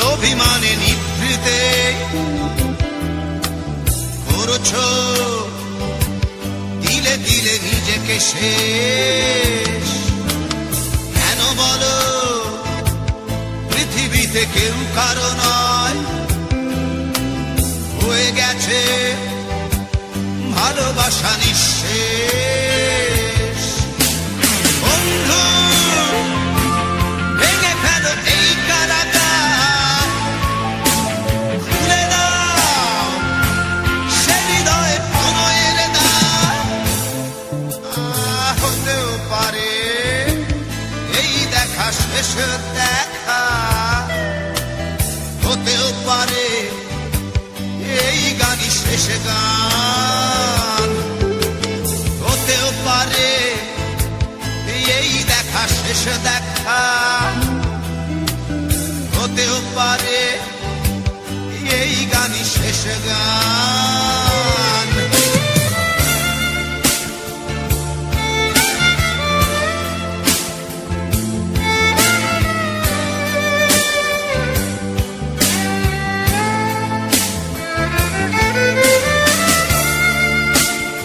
অভিমানে নিভৃতে করছো দিলে দিলে নিজেকে শেষ। কেন বলো পৃথিবীতে কেউ কারো নয়, হয়ে গেছে ভালোবাসা নিঃশেষ। বন্ধু ভেঙে ফেলো এই কারাগার, খুলে দাও সে হৃদয়ে প্রণয়ের দ্বার। হতেও পারে এই দেখা শেষ দেখা, হতেও পারে এই গানই শেষ গান, হতেও পারে এই দেখা শেষ দেখা, হতেও পারে এই গানই শেষ গান।